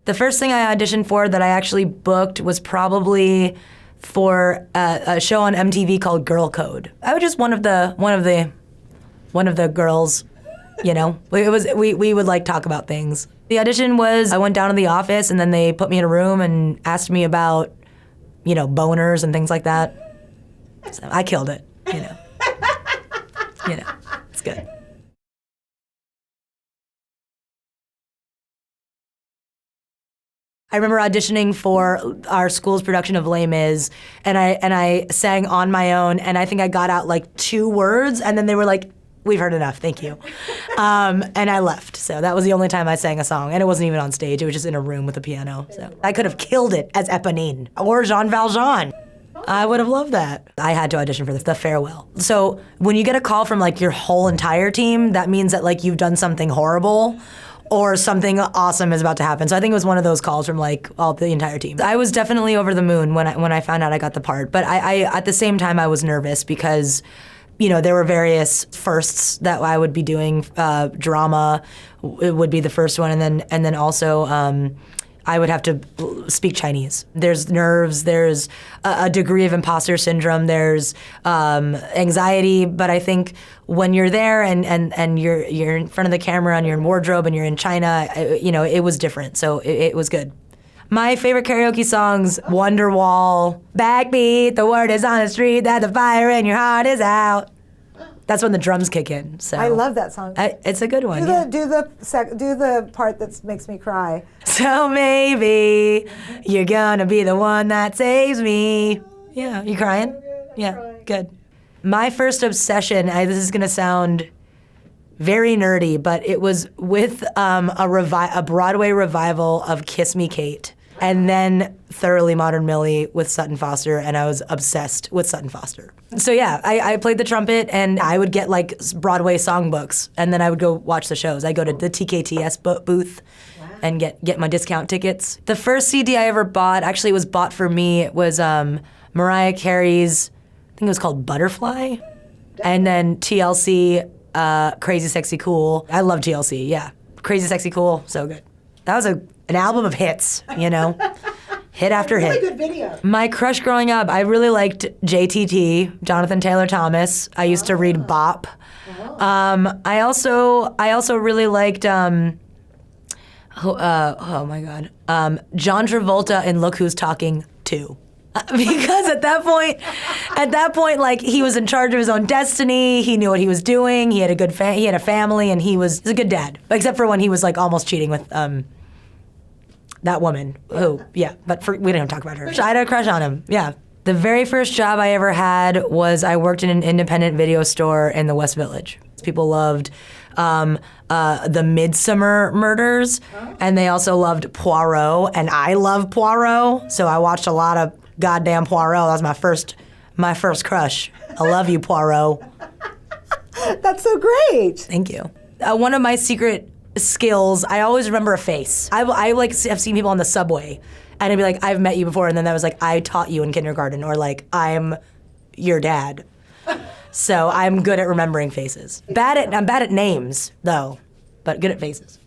The first thing I auditioned for that I actually booked was probably for a show on MTV called Girl Code. I was just one of the girls, you know. We would like talk about things. The audition was I went down to the office and then they put me in a room and asked me about, you know, boners and things like that. So I killed it, you know. You know, it's good. I remember auditioning for our school's production of Les Mis, and I sang on my own, and I think I got out like 2 words, and then they were like, "We've heard enough, thank you," and I left. So that was the only time I sang a song, and it wasn't even on stage. It was just in a room with a piano. So I could have killed it as Eponine or Jean Valjean. I would have loved that. I had to audition for the farewell. So when you get a call from like your whole entire team, that means that like you've done something horrible or something awesome is about to happen. So I think it was one of those calls from like the entire team. I was definitely over the moon when I found out I got the part, but I at the same time I was nervous because, you know, there were various firsts that I would be doing. Drama it would be the first one, and then also I would have to speak Chinese. There's nerves, there's a degree of imposter syndrome, there's anxiety, but I think when you're there and you're in front of the camera and you're in wardrobe and you're in China, you know, it was different, so it was good. My favorite karaoke songs, Wonderwall, Backbeat, the word is on the street that the fire in your heart is out. That's when the drums kick in. So I love that song. It's a good one. Do the part that makes me cry. So maybe you're gonna be the one that saves me. Yeah, you crying? Yeah, good. My first obsession. This is gonna sound very nerdy, but it was with a Broadway revival of Kiss Me Kate, and then Thoroughly Modern Millie with Sutton Foster, and I was obsessed with Sutton Foster. So yeah, I played the trumpet, and I would get like Broadway songbooks, and then I would go watch the shows. I'd go to the TKTS booth and get my discount tickets. The first CD I ever bought, actually it was bought for me, it was Mariah Carey's, I think it was called Butterfly, and then TLC, Crazy Sexy Cool. I love TLC, yeah. Crazy Sexy Cool, so good. That was an album of hits, you know? Hit after hit. Really good video. My crush growing up, I really liked JTT, Jonathan Taylor Thomas. I used to read Bop. I also really liked oh my God, John Travolta in Look Who's Talking 2. Because at that point, like he was in charge of his own destiny. He knew what he was doing. He had a family, and he was a good dad. Except for when he was like almost cheating with that woman. Who, yeah, but we didn't talk about her. I had a crush on him. Yeah. The very first job I ever had was I worked in an independent video store in the West Village. People loved the Midsummer Murders, and they also loved Poirot, and I love Poirot, so I watched a lot of goddamn Poirot. That was my first crush. I love you, Poirot. That's so great. Thank you. One of my secret skills, I always remember a face. I like have seen people on the subway, and I'd be like, I've met you before, and then that was like, I taught you in kindergarten, or like, I'm your dad. So I'm good at remembering faces. I'm bad at names, though, but good at faces.